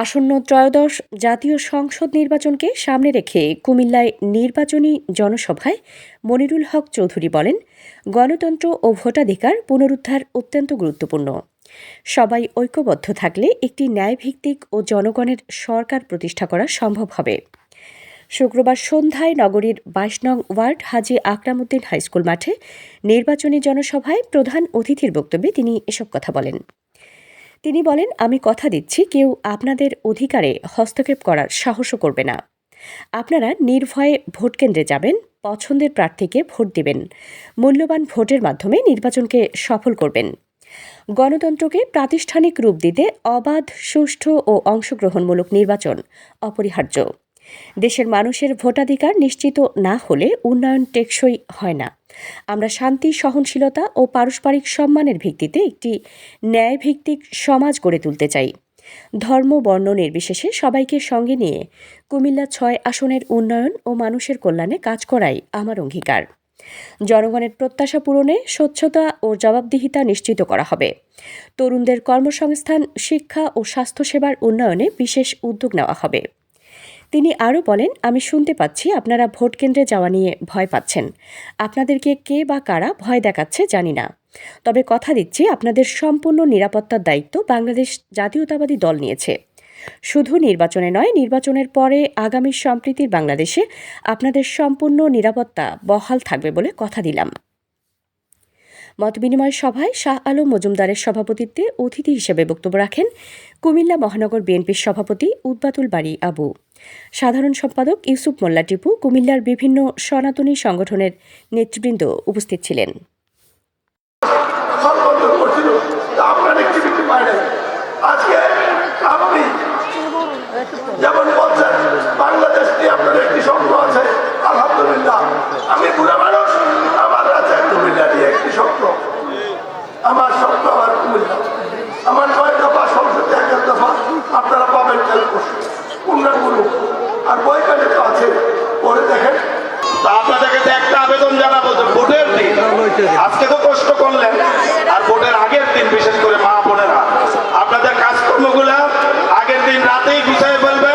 আসন্ন ত্রয়োদশ জাতীয় সংসদ নির্বাচনকে সামনে রেখে কুমিল্লায় নির্বাচনী জনসভায় মনিরুল হক চৌধুরী বলেন, গণতন্ত্র ও ভোটাধিকার পুনরুদ্ধার অত্যন্ত গুরুত্বপূর্ণ। সবাই ঐক্যবদ্ধ থাকলে একটি ন্যায়ভিত্তিক ও জনগণের সরকার প্রতিষ্ঠা করা সম্ভব হবে। শুক্রবার সন্ধ্যায় নগরীর ২২ নং ওয়ার্ড হাজী আকরাম উদ্দিন হাইস্কুল মাঠে নির্বাচনী জনসভায় প্রধান অতিথির বক্তব্যে তিনি এসব কথা বলেন। তিনি বলেন, আমি কথা দিচ্ছি কেউ আপনাদের অধিকারে হস্তক্ষেপ করার সাহসও করবে না। আপনারা নির্ভয়ে ভোটকেন্দ্রে যাবেন, পছন্দের প্রার্থীকে ভোট দিবেন, মূল্যবান ভোটের মাধ্যমে নির্বাচনকে সফল করবেন। গণতন্ত্রকে প্রাতিষ্ঠানিক রূপ দিতে অবাধ, সুষ্ঠু ও অংশগ্রহণমূলক নির্বাচন অপরিহার্য। দেশের মানুষের ভোটাধিকার নিশ্চিত না হলে উন্নয়ন টেকসই হয় না। আমরা শান্তি, সহনশীলতা ও পারস্পরিক সম্মানের ভিত্তিতে একটি ন্যায়ভিত্তিক সমাজ গড়ে তুলতে চাই। ধর্ম, বর্ণ নির্বিশেষে সবাইকে সঙ্গে নিয়ে কুমিল্লা ৬ আসনের উন্নয়ন ও মানুষের কল্যাণে কাজ করাই আমার অঙ্গীকার। জনগণের প্রত্যাশা পূরণে স্বচ্ছতা ও জবাবদিহিতা নিশ্চিত করা হবে। তরুণদের কর্মসংস্থান, শিক্ষা ও স্বাস্থ্যসেবার উন্নয়নে বিশেষ উদ্যোগ নেওয়া হবে। তিনি আরও বলেন, আমি শুনতে পাচ্ছি আপনারা ভোট কেন্দ্রে যাওয়া নিয়ে ভয় পাচ্ছেন। আপনাদেরকে কে বা কারা ভয় দেখাচ্ছে জানি না, তবে কথা দিচ্ছি আপনাদের সম্পূর্ণ নিরাপত্তার দায়িত্ব বাংলাদেশ জাতীয়তাবাদী দল নিয়েছে। শুধু নির্বাচনে নয়, নির্বাচনের পরে আগামী সম্প্রীতির বাংলাদেশে আপনাদের সম্পূর্ণ নিরাপত্তা বহাল থাকবে বলে কথা দিলাম। মতবিনিময় সভায় শাহ আলম মজুমদারের সভাপতিত্বে অতিথি হিসেবে বক্তব্য রাখেন কুমিল্লা মহানগর বিএনপির সভাপতি উদ্বাতুল বারী আবু, সাধারণ সম্পাদক ইউসুফ মোল্লা টিপু, কুমিল্লার বিভিন্ন সনাতনী সংগঠনের নেতৃবৃন্দ উপস্থিত ছিলেন। যেমন বলছেন বাংলাদেশ নিয়ে আপনার একটি স্বপ্ন আছে, আলহামদুলিল্লাহ। আমি বুড়া মানুষ, আমার আছে কুমিল্লা নিয়ে একটি স্বপ্ন। আমার স্বপ্ন আমার কুমিল্লা। আমার ৯ দফা সংসদে ১ দফা আপনারা পাবেন পূর্ণগুলো, আর বইখানে তো আছে, পরে দেখেন। আপনাদের কাছে একটা আবেদন জানাবো যে ভোটের দিন আজকে তো কষ্ট করলেন, আর ভোটের আগের দিন বিশেষ করে মা বোনেরা আপনাদের কাজকর্মগুলা আগের দিন রাতেই গুছিয়ে ফেলবেন।